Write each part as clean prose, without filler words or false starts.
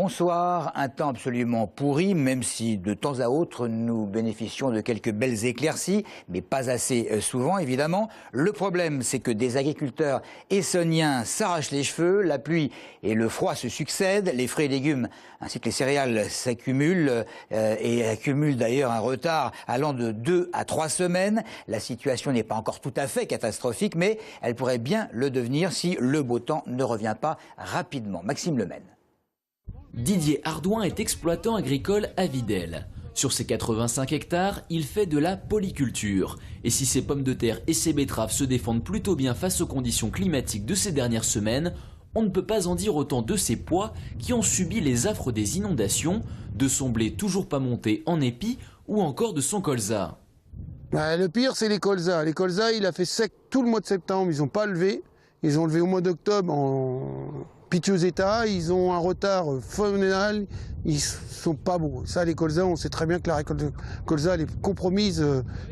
Bonsoir, un temps absolument pourri, même si de temps à autre nous bénéficions de quelques belles éclaircies, mais pas assez souvent évidemment. Le problème, c'est que des agriculteurs essonniens s'arrachent les cheveux, la pluie et le froid se succèdent, les fruits et légumes ainsi que les céréales s'accumulent et accumulent d'ailleurs un retard allant de 2 à 3 semaines. La situation n'est pas encore tout à fait catastrophique, mais elle pourrait bien le devenir si le beau temps ne revient pas rapidement. Maxime Lemaine. Didier Ardouin est exploitant agricole à Videl. Sur ses 85 hectares, il fait de la polyculture. Et si ses pommes de terre et ses betteraves se défendent plutôt bien face aux conditions climatiques de ces dernières semaines, on ne peut pas en dire autant de ses pois qui ont subi les affres des inondations, de son blé toujours pas monté en épi ou encore de son colza. Le pire, c'est les colzas. Les colzas, il a fait sec tout le mois de septembre, ils n'ont pas levé. Ils ont levé au mois d'octobre en piteux état, ils ont un retard phénoménal, ils sont pas beaux. Ça, les colzas, on sait très bien que la récolte de colza elle est compromise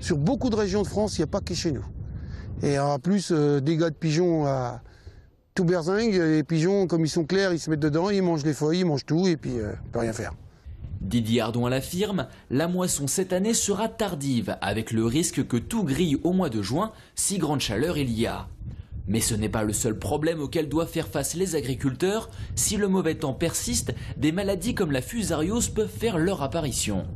sur beaucoup de régions de France, il n'y a pas que chez nous. Et en plus, dégâts de pigeons à tout berzingue, les pigeons, comme ils sont clairs, ils se mettent dedans, ils mangent les feuilles, ils mangent tout, et puis on peut rien faire. Didier Ardouin l'affirme, la moisson cette année sera tardive, avec le risque que tout grille au mois de juin, si grande chaleur il y a. Mais ce n'est pas le seul problème auquel doivent faire face les agriculteurs. Si le mauvais temps persiste, des maladies comme la fusariose peuvent faire leur apparition.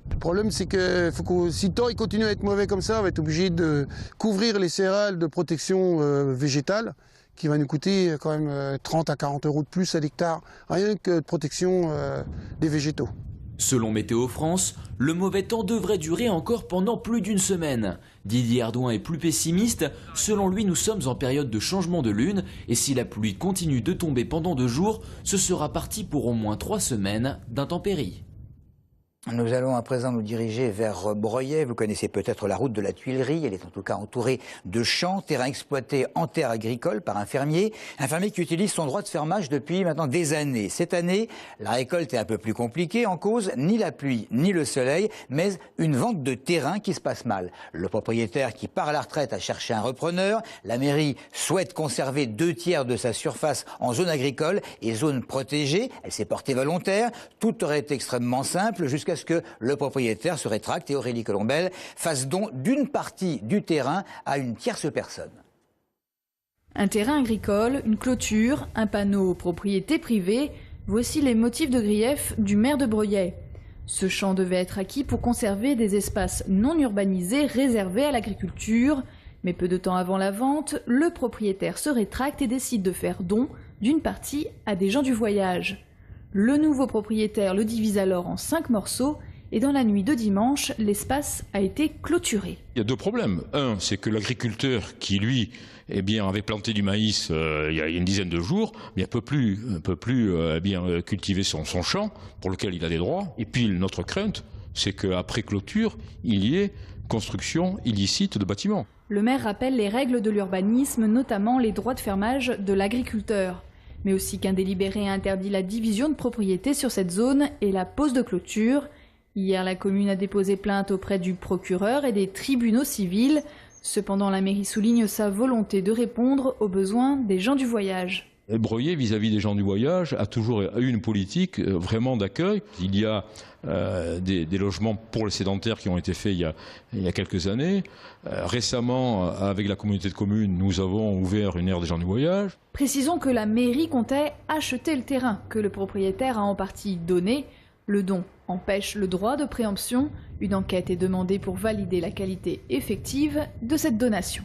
Le problème, c'est que si le temps il continue à être mauvais comme ça, on va être obligé de couvrir les céréales de protection végétale, qui va nous coûter quand même 30 à 40 € de plus à l'hectare, rien que de protection des végétaux. Selon Météo France, le mauvais temps devrait durer encore pendant plus d'une semaine. Didier Ardouin est plus pessimiste. Selon lui, nous sommes en période de changement de lune et si la pluie continue de tomber pendant 2 jours, ce sera parti pour au moins 3 semaines d'intempéries. Nous allons à présent nous diriger vers Breuillet. Vous connaissez peut-être la route de la Tuilerie. Elle est en tout cas entourée de champs, terrains exploités en terre agricole par un fermier qui utilise son droit de fermage depuis maintenant des années. Cette année, la récolte est un peu plus compliquée. En cause, ni la pluie, ni le soleil, mais une vente de terrain qui se passe mal. Le propriétaire qui part à la retraite a cherché un repreneur. La mairie souhaite conserver 2/3 de sa surface en zone agricole et zone protégée. Elle s'est portée volontaire. Tout aurait été extrêmement simple jusqu'à ce que le propriétaire se rétracte et Aurélie Colombel fasse don d'une partie du terrain à une tierce personne. Un terrain agricole, une clôture, un panneau propriété privée, voici les motifs de grief du maire de Breuillet. Ce champ devait être acquis pour conserver des espaces non urbanisés réservés à l'agriculture, mais peu de temps avant la vente, le propriétaire se rétracte et décide de faire don d'une partie à des gens du voyage. Le nouveau propriétaire le divise alors en 5 morceaux et dans la nuit de dimanche, l'espace a été clôturé. Il y a 2 problèmes. Un, c'est que l'agriculteur qui, lui, avait planté du maïs il y a une dizaine de jours, ne peut plus cultiver son champ pour lequel il a des droits. Et puis notre crainte, c'est qu'après clôture, il y ait construction illicite de bâtiments. Le maire rappelle les règles de l'urbanisme, notamment les droits de fermage de l'agriculteur. Mais aussi qu'un délibéré a interdit la division de propriété sur cette zone et la pose de clôture. Hier, la commune a déposé plainte auprès du procureur et des tribunaux civils. Cependant, la mairie souligne sa volonté de répondre aux besoins des gens du voyage. Breuillet, vis-à-vis des gens du voyage, a toujours eu une politique vraiment d'accueil. Il y a des logements pour les sédentaires qui ont été faits il y a quelques années. Récemment, avec la communauté de communes, nous avons ouvert une aire des gens du voyage. Précisons que la mairie comptait acheter le terrain que le propriétaire a en partie donné. Le don empêche le droit de préemption. Une enquête est demandée pour valider la qualité effective de cette donation.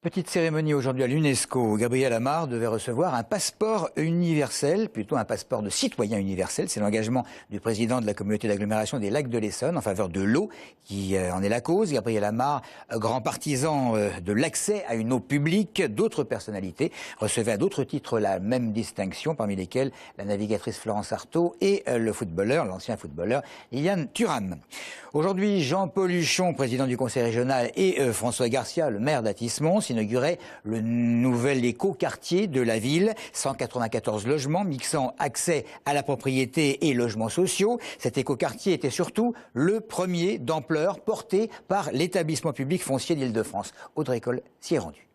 Petite cérémonie aujourd'hui à l'UNESCO. Gabriel Amar devait recevoir un passeport universel, plutôt un passeport de citoyen universel. C'est l'engagement du président de la communauté d'agglomération des Lacs de l'Essonne en faveur de l'eau qui en est la cause. Gabriel Amar, grand partisan de l'accès à une eau publique. D'autres personnalités recevaient à d'autres titres la même distinction, parmi lesquelles la navigatrice Florence Artaud et le footballeur, l'ancien footballeur Liliane Thuram. Aujourd'hui, Jean-Paul Huchon, président du conseil régional, et François Garcia, le maire d'Athis-Mons, inauguraient le nouvel écoquartier de la ville. 194 logements mixant accès à la propriété et logements sociaux. Cet écoquartier était surtout le premier d'ampleur porté par l'établissement public foncier d'Île-de-France. Audrey Coll s'y est rendue.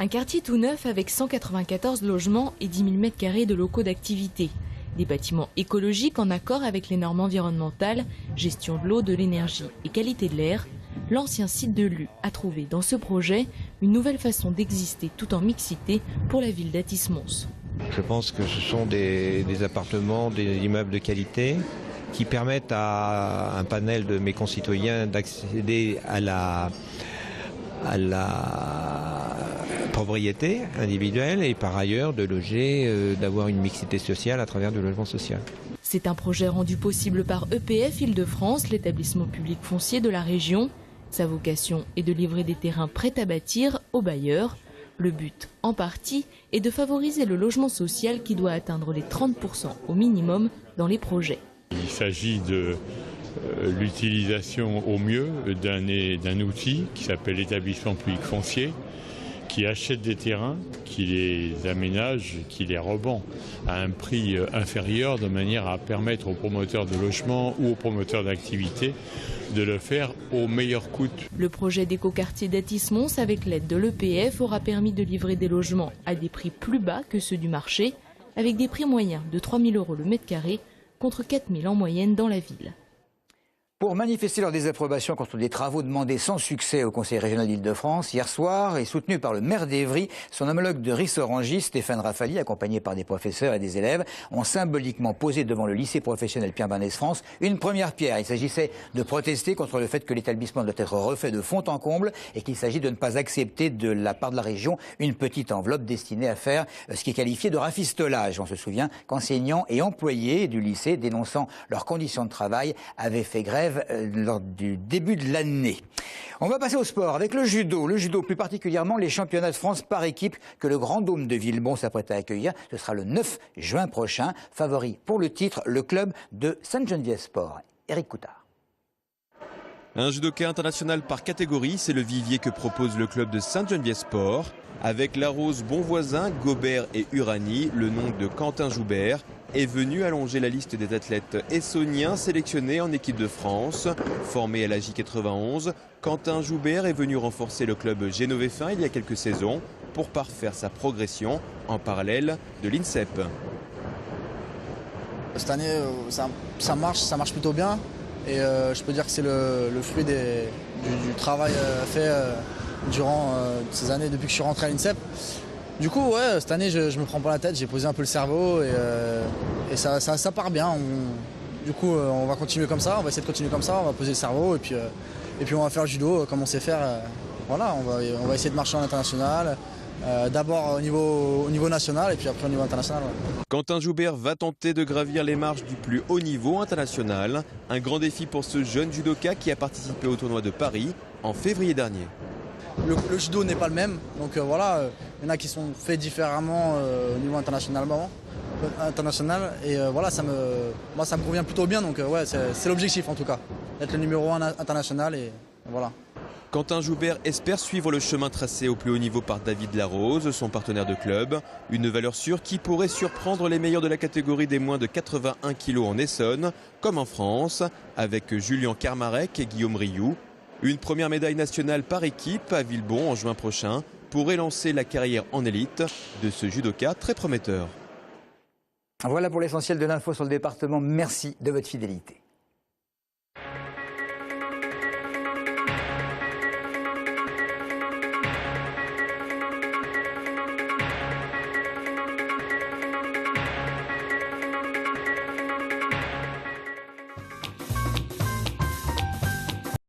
Un quartier tout neuf avec 194 logements et 10 000 m² de locaux d'activité. Des bâtiments écologiques en accord avec les normes environnementales, gestion de l'eau, de l'énergie et qualité de l'air. L'ancien site de l'U a trouvé dans ce projet une nouvelle façon d'exister tout en mixité pour la ville d'Athis-Mons. Je pense que ce sont des appartements, des immeubles de qualité qui permettent à un panel de mes concitoyens d'accéder à la propriété individuelle et par ailleurs de loger, d'avoir une mixité sociale à travers du logement social. C'est un projet rendu possible par EPF Île-de-France, l'établissement public foncier de la région. Sa vocation est de livrer des terrains prêts à bâtir aux bailleurs. Le but, en partie, est de favoriser le logement social qui doit atteindre les 30% au minimum dans les projets. Il s'agit de l'utilisation au mieux d'un outil qui s'appelle l'établissement public foncier, qui achète des terrains, qui les aménage, qui les revend à un prix inférieur de manière à permettre aux promoteurs de logement ou aux promoteurs d'activité de le faire au meilleur coût. Le projet d'écoquartier d'Athis-Mons avec l'aide de l'EPF aura permis de livrer des logements à des prix plus bas que ceux du marché, avec des prix moyens de 3 000 € le mètre carré contre 4 000 en moyenne dans la ville. Pour manifester leur désapprobation contre des travaux demandés sans succès au Conseil régional d'Île-de-France, hier soir, et soutenu par le maire d'Évry, son homologue de Rissorangis, Stéphane Rafali, accompagné par des professeurs et des élèves, ont symboliquement posé devant le lycée professionnel Pierre Mendès France une première pierre. Il s'agissait de protester contre le fait que l'établissement doit être refait de fond en comble et qu'il s'agit de ne pas accepter de la part de la région une petite enveloppe destinée à faire ce qui est qualifié de rafistolage. On se souvient qu'enseignants et employés du lycée, dénonçant leurs conditions de travail, avaient fait grève lors du début de l'année. On va passer au sport avec le judo. Le judo, plus particulièrement les championnats de France par équipe que le Grand Dôme de Villebon s'apprête à accueillir. Ce sera le 9 juin prochain. Favori pour le titre, le club de Sainte-Geneviève Sport. Éric Coutard. Un judoka international par catégorie, c'est le vivier que propose le club de Sainte-Geneviève Sport. Avec Larose, Bonvoisin, Gobert et Urani, le nom de Quentin Joubert est venu allonger la liste des athlètes essonniens sélectionnés en équipe de France. Formé à la J91, Quentin Joubert est venu renforcer le club génovéfin il y a quelques saisons pour parfaire sa progression en parallèle de l'INSEP. Cette année, ça marche plutôt bien et je peux dire que c'est le fruit du travail fait durant ces années depuis que je suis rentré à l'INSEP. Du coup, ouais, cette année, je me prends pas la tête, j'ai posé un peu le cerveau et ça part bien. Du coup, on va continuer comme ça, on va essayer de continuer comme ça, on va poser le cerveau et puis on va faire le judo comme on sait faire. Voilà, on va essayer de marcher en international, d'abord au niveau national et puis après au niveau international. Ouais. Quentin Joubert va tenter de gravir les marches du plus haut niveau international. Un grand défi pour ce jeune judoka qui a participé au tournoi de Paris en février dernier. Le judo n'est pas le même, donc voilà, il y en a qui sont faits différemment au niveau international et voilà, moi ça me convient plutôt bien, donc ouais, c'est l'objectif en tout cas, d'être le numéro 1 international et voilà. Quentin Joubert espère suivre le chemin tracé au plus haut niveau par David Larose, son partenaire de club, une valeur sûre qui pourrait surprendre les meilleurs de la catégorie des moins de 81 kg en Essonne, comme en France, avec Julien Karmarek et Guillaume Rioux. Une première médaille nationale par équipe à Villebon en juin prochain pourrait lancer la carrière en élite de ce judoka très prometteur. Voilà pour l'essentiel de l'info sur le département. Merci de votre fidélité.